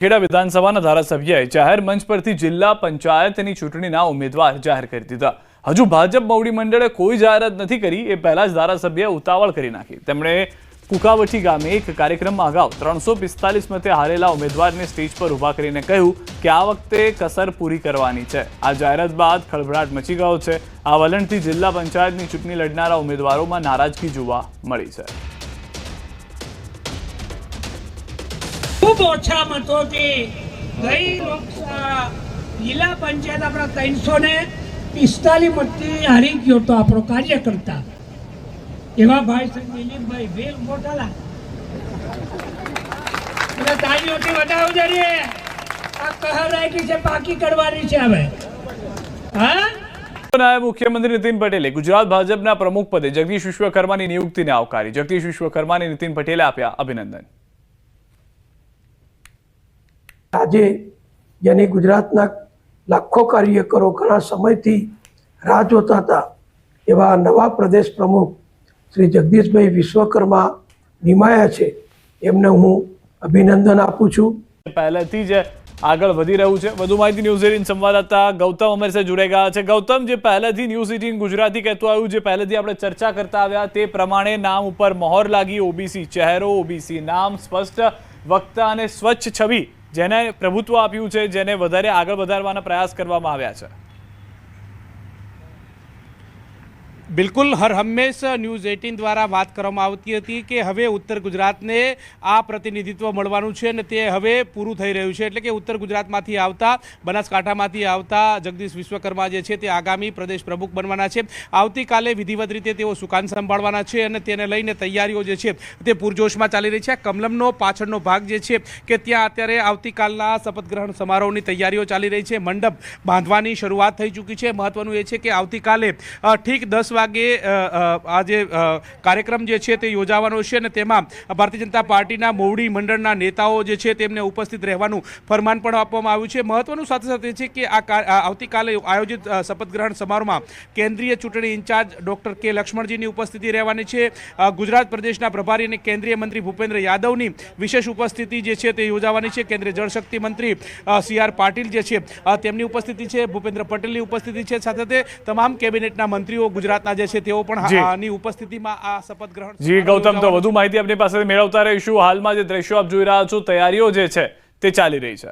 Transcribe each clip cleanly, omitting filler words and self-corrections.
ખેડા વિધાનસભાના ધારાસભ્યએ જાહેર મંચ પરથી જિલ્લા પંચાયતની ચૂંટણીના ઉમેદવાર જાહેર કરી દીધા। હજુ ભાજપ મોવડી મંડળે કોઈ જાહેરાત નથી કરી એ પહેલા જ ધારાસભ્યએ ઉતાવળ કરી નાખી। તેમણે કુકાવટી ગામે એક કાર્યક્રમમાં અગાઉ 345 મતે હારેલા ઉમેદવારને સ્ટેજ પર ઊભા કરીને કહ્યું કે આ વખતે કસર પૂરી કરવાની છે। આ જાહેરાત બાદ ખળભળાટ મચી ગયો છે। આ વલણથી જિલ્લા પંચાયતની ચૂંટણી લડનારા ઉમેદવારોમાં નારાજગી જોવા મળી છે। खूब ओछा मतों गई लोकसभा जिला पंचायत अपना 345 मत हारी गयो तो आपणो कार्यकर्ता एवा भाई श्री दिलीपभाई वेल मोटाला એટલે તાળીઓથી વધાવો જોઈએ। આ કહર આવી છે પાકી કરવાની છે હવે। હા નાયબ મુખ્યમંત્રી નીતિન પટેલે ગુજરાત ભાજપના પ્રમુખ પદે જગદીશ વિશ્વકર્માની નિયુક્તિને આવકારી। જગદીશ વિશ્વકર્માને નીતિન પટેલે આપ્યા અભિનંદન। આજે જેને ગુજરાતના લાખો કાર્યકરો ઘણા સમયથી રાહ જોતા હતા એવા નવા પ્રદેશ પ્રમુખ શ્રી જગદીશભાઈ વિશ્વકર્મા નિમાયા છે, એમને હું અભિનંદન આપું છું। પહેલેથી જ આગળ વધી રહ્યું છે। વધુ માહિતી ન્યૂઝ 18 સંવાદદાતા ગૌતમ અમારી સાથે જોડાઈ ગયા છે। ગૌતમ, જે પહેલેથી ન્યૂઝ 18 ગુજરાતી કહેતું આવ્યું, જે પહેલેથી આપણે ચર્ચા કરતા આવ્યા તે પ્રમાણે નામ ઉપર મહોર લાગી, ઓબીસી ચહેરો, ઓબીસી નામ, સ્પષ્ટ વક્તા અને સ્વચ્છ છબી જેને પ્રભુત્વ આપ્યું છે, જેને વધારે આગળ વધારવાના પ્રયાસ કરવામાં આવ્યા છે। બિલકુલ હર હંમેશ ન્યૂઝ 18 દ્વારા વાત કરવામાં આવતી હતી કે હવે ઉત્તર ગુજરાતને આ પ્રતિનિધિત્વ મળવાનું છે અને તે હવે પૂરું થઈ રહ્યું છે। એટલે કે ઉત્તર ગુજરાતમાંથી આવતા, બનાસકાંઠામાંથી આવતા જગદીશ વિશ્વકર્મા જે છે તે આગામી પ્રદેશ પ્રમુખ બનવાના છે। આવતીકાલે વિધિવત રીતે તેઓ સુકાન સંભાળવાના છે અને તેને લઈને તૈયારીઓ જે છે તે પૂરજોશમાં ચાલી રહી છે। કમલમનો પાછળનો ભાગ જે છે કે ત્યાં અત્યારે આવતીકાલના શપથ ગ્રહણ સમારોહની તૈયારીઓ ચાલી રહી છે। મંડપ બાંધવાની શરૂઆત થઈ ચૂકી છે। મહત્વનું એ છે કે આવતીકાલે ઠીક 10 વાગે આ જે કાર્યક્રમ જે છે તે યોજાવાનો છે અને તેમાં ભારતીય જનતા પાર્ટીના મોવડી મંડળના નેતાઓ જે છે તેમને ઉપસ્થિત રહેવાનું ફરમાન પણ આપવામાં આવ્યું છે। મહત્વનું સાથે સાથે છે કે આ આવતીકાલે આયોજિત શપથ ગ્રહણ સમારોહમાં કેન્દ્રીય ચૂંટણી ઇન્ચાર્જ ડોક્ટર કે લક્ષ્મણજીની ઉપસ્થિતિ રહેવાની છે। ગુજરાત પ્રદેશના પ્રભારી અને કેન્દ્રીય મંત્રી ભૂપેન્દ્ર યાદવની વિશેષ ઉપસ્થિતિ જે છે તે યોજાવાની છે। કેન્દ્રીય જળશક્તિ મંત્રી CR પાટીલ જે છે તેમની ઉપસ્થિતિ છે, ભૂપેન્દ્ર પટેલની ઉપસ્થિતિ છે, સાથે સાથે તમામ કેબિનેટના મંત્રીઓ ગુજરાતના જે છે તેઓ પણ આની ઉપસ્થિતિમાં આ શપથ ગ્રહણ। જી ગૌતમ, તો વધુ માહિતી આપની પાસે મેળવતા રહીશું। હાલમાં જે દ્રશ્યો આપ જોઈ રહ્યા છો, તૈયારીઓ જે છે તે ચાલી રહી છે।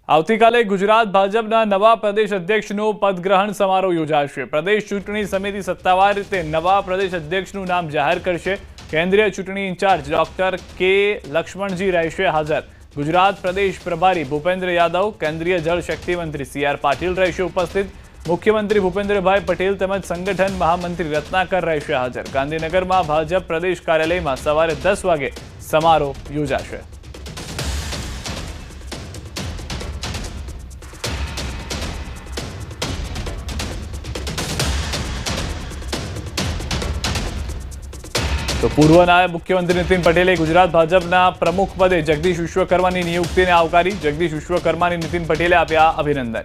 આવતીકાલે ગુજરાત ભાજપના નવા પ્રદેશ અધ્યક્ષનો પદગ્રહણ સમારોહ યોજાશે। પ્રદેશ ચૂંટણી સમિતિ સત્તાવાર રીતે નવા પ્રદેશ અધ્યક્ષનું નામ જાહેર કરશે। કેન્દ્રીય ચૂંટણી ઇન્ચાર્જ ડોક્ટર કે લક્ષ્મણજી રહેશે હાજર। ગુજરાત પ્રદેશ પ્રભારી ભૂપેન્દ્ર યાદવ, કેન્દ્રીય જળ શક્તિ મંત્રી CR પાટીલ રહેશે ઉપસ્થિત। મુખ્યમંત્રી ભૂપેન્દ્રભાઈ પટેલ તેમજ સંગઠન મહામંત્રી રત્નાકર રહેશે હાજર। ગાંધીનગરમાં ભાજપ પ્રદેશ કાર્યાલયમાં સવારે 10 વાગે સમારોહ યોજાશે। તો પૂર્વ નાયબ મુખ્યમંત્રી નીતિન પટેલે ગુજરાત ભાજપના પ્રમુખ પદે જગદીશ વિશ્વકર્માની નિયુક્તિને આવકારી। જગદીશ વિશ્વકર્માને નીતિન પટેલે આપ્યા અભિનંદન।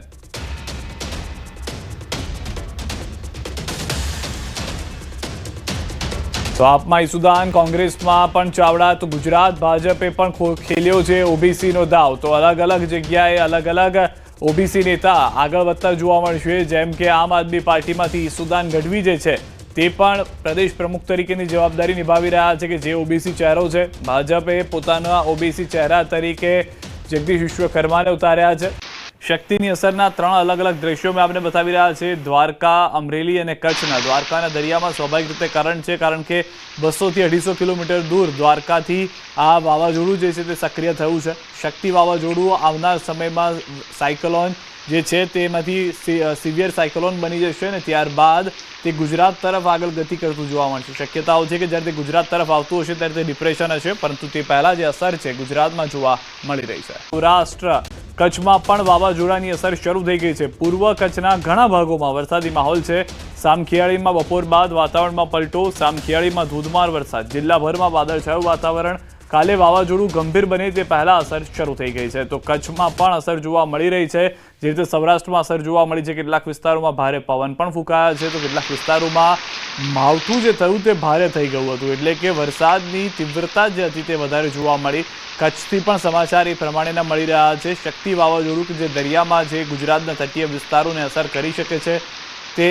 તો આપમાં ઈસુદાન, કોંગ્રેસમાં પણ ચાવડા, તો ગુજરાત ભાજપે પણ ખેલ્યો છે ઓબીસીનો દાવ। તો અલગ અલગ જગ્યાએ અલગ અલગ ઓબીસી નેતા આગળ વધતા જોવા મળશે। જેમ કે આમ આદમી પાર્ટીમાંથી ઈસુદાન ગઢવી જે છે તે પણ પ્રદેશ પ્રમુખ તરીકેની જવાબદારી નિભાવી રહ્યા છે કે જે ઓબીસી ચહેરો છે। ભાજપે પોતાના ઓબીસી ચહેરા તરીકે જગદીશ વિશ્વકર્માને ઉતાર્યા છે। શક્તિની અસરના 3 અલગ અલગ દ્રશ્યો મેં આપને બતાવી રહ્યા છે। દ્વારકા, અમરેલી અને કચ્છના। દ્વારકાના દરિયામાં સ્વાભાવિક રીતે કરંટ છે, કારણ કે 200 થી 250 કિલોમીટર દૂર દ્વારકાથી આ વાવાઝોડું જે છે તે સક્રિય થયું છે। શક્તિ વાવાઝોડું આવનાર સમયમાં સાયક્લોન જે છે તેમાંથી સિવિયર સાયક્લોન બની જશે અને ત્યારબાદ તે ગુજરાત તરફ આગળ ગતિ કરતું જોવા મળશે। શક્યતાઓ છે કે જ્યારે તે ગુજરાત તરફ આવતું હશે ત્યારે તે ડિપ્રેશન હશે, પરંતુ તે પહેલા જે અસર છે ગુજરાતમાં જોવા મળી રહી છે। સૌરાષ્ટ્ર, કચ્છમાં પણ વાવાઝોડાની અસર શરૂ થઈ ગઈ છે। પૂર્વ કચ્છના ઘણા ભાગોમાં વરસાદી માહોલ છે। સામખિયાળીમાં બપોર બાદ વાતાવરણમાં પલટો। સામખિયાળીમાં ધોધમાર વરસાદ। જિલ્લાભરમાં વાદળછાયું વાતાવરણ। કાલે વાવાઝોડું ગંભીર બને તે પહેલા અસર શરૂ થઈ ગઈ છે. તો કચ્છમાં પણ અસર જોવા મળી રહી છે. જે રીતે સૌરાષ્ટ્રમાં અસર જોવા મળી છે, કેટલાક વિસ્તારોમાં ભારે પવન પણ ફૂંકાયા છે, તો કેટલાક વિસ્તારોમાં માવઠું જે થયું તે ભારે થઈ ગયું હતું. એટલે કે વરસાદની તીવ્રતા જે હતી તે વધારે જોવા મળી. કચ્છથી પણ સમાચાર એ પ્રમાણેના મળી રહ્યા છે. શક્તિ વાવાઝોડું કે જે દરિયામાં જે ગુજરાતના તટીય વિસ્તારોને અસર કરી શકે છે તે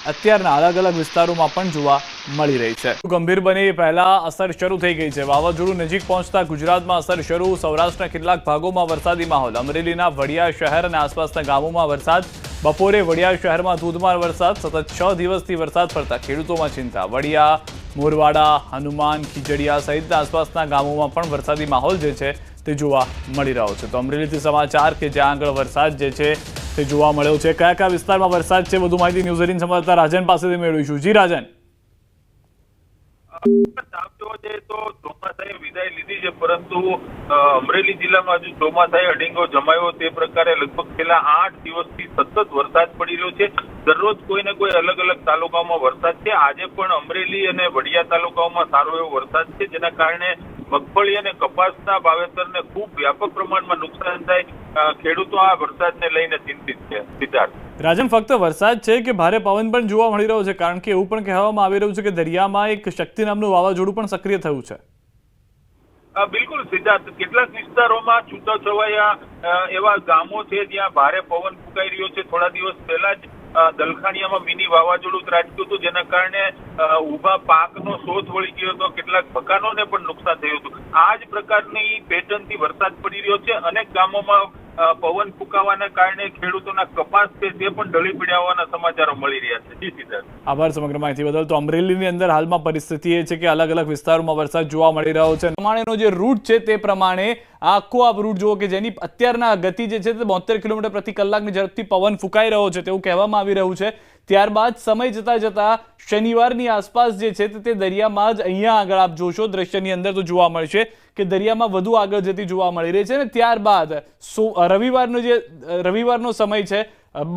અત્યારના અલગ અલગ વિસ્તારોમાં પણ જોવા મળી રહી છે. ગંભીર બને એ પહેલા અસર શરૂ થઈ ગઈ છે. વાવાઝોડું નજીક પહોંચતા ગુજરાતમાં અસર શરૂ. સૌરાષ્ટ્રના કેટલાક ભાગોમાં વરસાદી માહોલ. અમરેલીના વડિયા શહેર અને આસપાસના ગામોમાં વરસાદ. બપોરે વડિયા શહેરમાં ધોધમાર વરસાદ. સતત 6 દિવસથી વરસાદ પડતા ખેડૂતોમાં ચિંતા. વડિયા, મોરવાડા, હનુમાન, ખીજડીયા સહિતના આસપાસના ગામોમાં પણ વરસાદી માહોલ જે છે તે જોવા મળી રહ્યો છે. તો અમરેલીથી સમાચાર કે જ્યાં આગળ વરસાદ જે છે તે જોવા મળ્યો છે. કયા કયા વિસ્તારમાં વરસાદ છે, વધુ માહિતી ન્યૂઝ 18 સંવાદદાતા રાજન પાસેથી મેળવીશું. જી રાજન. ચોમાસાએ વિદાય લીધી છે, પરંતુ અમરેલી જિલ્લામાં હજુ ચોમાસાએ અડીંગો જમાયો તે પ્રકારે લગભગ છેલ્લા 8 દિવસથી સતત વરસાદ પડી રહ્યો છે. દરરોજ કોઈને કોઈ અલગ અલગ તાલુકાઓમાં વરસાદ છે. આજે પણ અમરેલી અને વડિયા તાલુકાઓમાં સારો એવો વરસાદ છે, જેના કારણે મગફળી અને કપાસના વાવેતરને ખૂબ વ્યાપક પ્રમાણમાં નુકસાન થાય. ખેડૂતો આ વરસાદને લઈને ચિંતિત છે. સિદ્ધાર્થ. રાજન, ફક્ત વરસાદ છે કે ભારે પવન પણ જોવા મળી રહ્યો છે? કારણ કે એવું પણ કહેવામાં આવી રહ્યું છે કે દરિયામાં એક શક્તિ નામનું વાવાઝોડું પણ સક્રિય થયું છે. બિલકુલ સિદ્ધાર્થ, કેટલાક વિસ્તારોમાં છૂટાછવાયા એવા ગામો છે જ્યાં ભારે પવન ફૂંકાઈ રહ્યો છે. થોડા દિવસ પહેલા જ દલખાણીયામાં મિની વાવાઝોડું ત્રાટક્યું હતું, જેના કારણે ઊભા પાકનો શોધ વળી ગયો હતો. કેટલાક મકાનોને પણ નુકસાન થયું હતું. આ જ પ્રકારની પેટર્નથી વરસાદ પડી રહ્યો છે. અનેક ગામોમાં પવન ફૂંકાવાના કારણે ખેડૂતોના કપાસ છે તે પણ ઢળી પડ્યા હોવાના સમાચારો મળી રહ્યા છે. જી સિદ્ધાર્થ. આભાર સમગ્ર માહિતી બદલ. તો અમરેલીની અંદર હાલમાં પરિસ્થિતિ એ છે કે અલગ અલગ વિસ્તારોમાં વરસાદ જોવા મળી રહ્યો છે. પ્રમાણેનો જે રૂટ છે તે પ્રમાણે આખો આ રૂટ જુઓ કે જેની અત્યારના ગતિ જે છે તે 72 કિલોમીટર પ્રતિ કલાકની ઝડપથી પવન ફૂંકાઈ રહ્યો છે તેવું કહેવામાં આવી રહ્યું છે. ત્યારબાદ સમય જતા શનિવારની આસપાસ જે છે તે દરિયામાં જ અહીંયા આગળ આપ જોશો દ્રશ્યની અંદર તો જોવા મળશે કે દરિયામાં વધુ આગળ જતી જોવા મળી રહી છે. ને ત્યારબાદ રવિવારનો સમય છે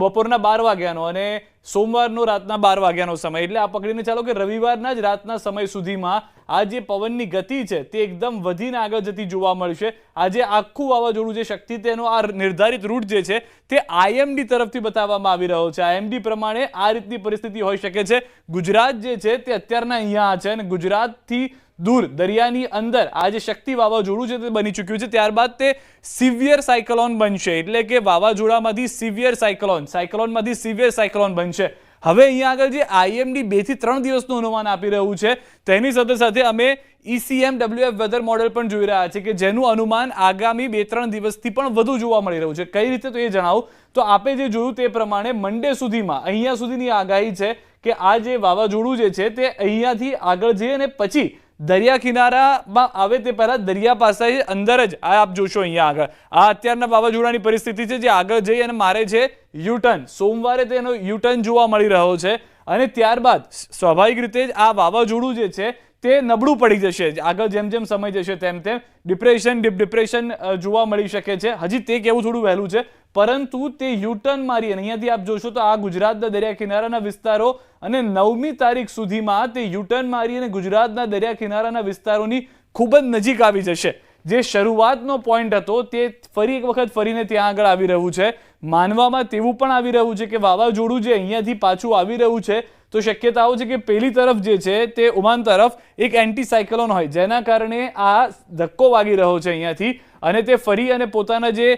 બપોરના 12 વાગ્યાનો અને સોમવારનો રાતના 12 વાગ્યાનો સમય. એટલે આ પકડીને ચાલો કે રવિવારના જ રાતના સમય સુધીમાં આ જે પવનની ગતિ છે તે એકદમ વધીને આગળ જતી જોવા મળશે. આજે આખું વાવાઝોડું જે શક્તિ તેનો આ નિર્ધારિત રૂટ જે છે તે IMD તરફથી બતાવવામાં આવી રહ્યો છે. IMD પ્રમાણે આ રીતની પરિસ્થિતિ હોઈ શકે છે. ગુજરાત જે છે તે અત્યારના અહીંયા છે અને ગુજરાતથી દૂર દરિયાની અંદર આ જે શક્તિ વાવાઝોડું છે તે બની ચૂક્યું છે. ત્યારબાદ તે સિવિયર સાયક્લોન બનશે. એટલે કે વાવાઝોડામાંથી સિવિયર સાયક્લોનમાંથી સિવિયર સાયક્લોન બનશે. હવે અહીંયા આગળ જે IMD 2 થી 3 દિવસનું અનુમાન આપી રહ્યું છે તેની સાથે સાથે અમે ECMWF વેધર મોડેલ પણ જોઈ રહ્યા છે કે જેનું અનુમાન આગામી 2-3 દિવસથી પણ વધુ જોવા મળી રહ્યું છે. કઈ રીતે તો એ જણાવું તો આપે જે જોયું તે પ્રમાણે મંડે સુધીમાં અહીંયા સુધીની આગાહી છે કે આ જે વાવાઝોડું જે છે તે અહીંયાથી આગળ જઈ અને પછી દરિયા કિનારામાં આવે તે પહેલા દરિયા પાસે અંદર જ આ આપ જોશો અહીંયા આગળ આ અત્યારના વાવાઝોડાની પરિસ્થિતિ છે જે આગળ જઈ અને મારે છે યુટર્ન. સોમવારે તેનો યુટર્ન જોવા મળી રહ્યો છે અને ત્યારબાદ સ્વાભાવિક રીતે જ આ વાવાઝોડું જે છે તે નબળું પડી જશે. આગળ જેમ જેમ સમય જશે તેમ તેમ ડિપ્રેશન જોવા મળી શકે છે. હજી તે કહેવું થોડું વહેલું છે, પરંતુ તે યુટર્ન મારી અને અહીંયાથી આપ જોશો તો આ ગુજરાતના દરિયા કિનારાના વિસ્તારો અને 9મી તારીખ સુધીમાં તે યુટર્ન મારી અને ગુજરાતના દરિયા કિનારાના વિસ્તારોની ખૂબ જ નજીક આવી જશે. જે શરૂઆતનો પોઈન્ટ હતો તે ફરી એક વખત ફરીને ત્યાં આગળ આવી રહ્યું છે. માનવામાં તેવું પણ આવી રહ્યું છે કે વાવાઝોડું જે અહીંયાથી પાછું આવી રહ્યું છે તો શક્યતાઓ છે કે પેલી તરફ જે છે તે ઓમાન તરફ એક એન્ટી સાયક્લોન હોય જેના કારણે આ ધક્કો વાગી રહ્યો છે અહીંયાથી અને તે ફરી અને પોતાના જે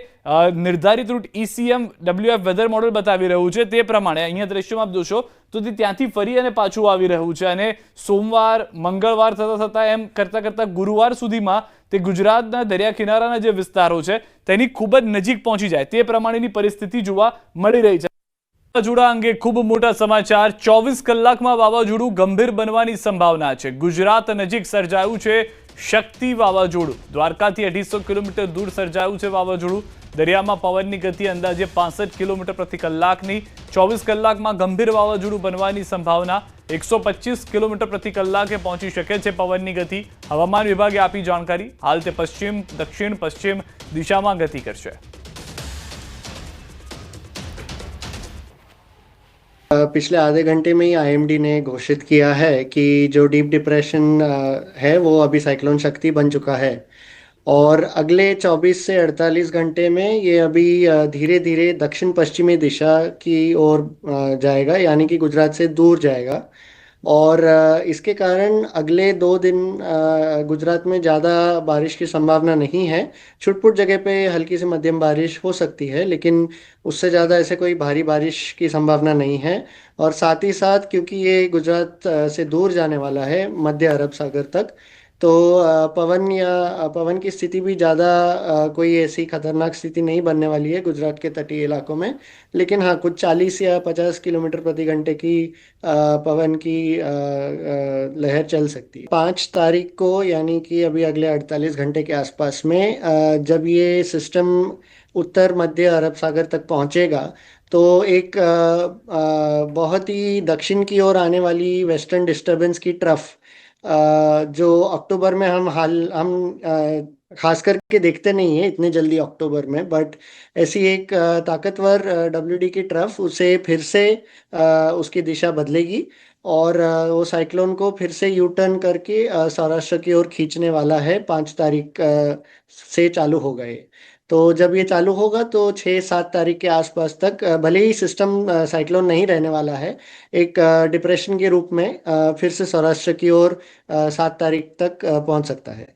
નિર્ધારિત રૂટ ECMWF વેધર મોડેલ બતાવી રહ્યું છે તે પ્રમાણે અહીંયા દ્રશ્યમાં આપ જોશો તો તે ત્યાંથી ફરી અને પાછું આવી રહ્યું છે અને સોમવાર મંગળવાર થતા એમ કરતા ગુરુવાર સુધીમાં તે ગુજરાતના દરિયા કિનારાના જે વિસ્તારો છે તેની ખૂબ જ નજીક પહોંચી જાય તે પ્રમાણેની પરિસ્થિતિ જોવા મળી રહી છે. વાવાઝોડા અંગે ખૂબ મોટા સમાચાર. 24 કલાકમાં વાવાઝોડું ગંભીર બનવાની સંભાવના છે. ગુજરાત નજીક સર્જાયું છે શક્તિ વાવાઝોડું. દ્વારકાથી 250 કિલોમીટર દૂર સર્જાયું છે વાવાઝોડું. દરિયામાં પવનની ગતિ અંદાજે 65 કિલોમીટર પ્રતિ કલાકની. 24 કલાકમાં ગંભીર વાવાઝોડું બનવાની સંભાવના. 125 કિલોમીટર પ્રતિ કલાકે પહોંચી શકે છે પવનની ગતિ. હવામાન વિભાગે આપી જાણકારી. હાલ તે પશ્ચિમ, દક્ષિણ, પશ્ચિમ દિશામાં ગતિ કરશે. पिछले आधे घंटे में ही आईएमडी ने घोषित किया है कि जो डीप डिप्रेशन है वो अभी साइक्लोन शक्ति बन चुका है और अगले 24 से 48 घंटे में ये अभी धीरे धीरे दक्षिण पश्चिमी दिशा की ओर जाएगा, यानी कि गुजरात से दूर जाएगा। और इसके कारण अगले 2 दिन गुजरात में ज़्यादा बारिश की संभावना नहीं है। छुटपुट जगह पे हल्की से मध्यम बारिश हो सकती है, लेकिन उससे ज़्यादा ऐसे कोई भारी बारिश की संभावना नहीं है। और साथ ही साथ क्योंकि ये गुजरात से दूर जाने वाला है मध्य अरब सागर तक, तो पवन की स्थिति भी ज़्यादा कोई ऐसी खतरनाक स्थिति नहीं बनने वाली है गुजरात के तटीय इलाकों में। लेकिन हाँ, कुछ 40 या 50 किलोमीटर प्रति घंटे की पवन की लहर चल सकती है। 5 तारीख को, यानी कि अभी अगले 48 घंटे के आसपास में जब ये सिस्टम उत्तर मध्य अरब सागर तक पहुंचेगा तो एक बहुत ही दक्षिण की ओर आने वाली वेस्टर्न डिस्टरबेंस की ट्रफ, जो अक्टूबर में हम खास करके देखते नहीं है इतने जल्दी अक्टूबर में, बट ऐसी एक ताकतवर डब्ल्यूडी की ट्रफ उसे फिर से उसकी दिशा बदलेगी और वो साइक्लोन को फिर से यू टर्न करके सौराष्ट्र की ओर खींचने वाला है। 5 तारीख से चालू हो गए, तो जब ये चालू होगा तो 6-7 तारीख के आसपास तक भले ही सिस्टम साइक्लोन नहीं रहने वाला है, एक डिप्रेशन के रूप में फिर से सौराष्ट्र की ओर 7 तारीख तक पहुंच सकता है।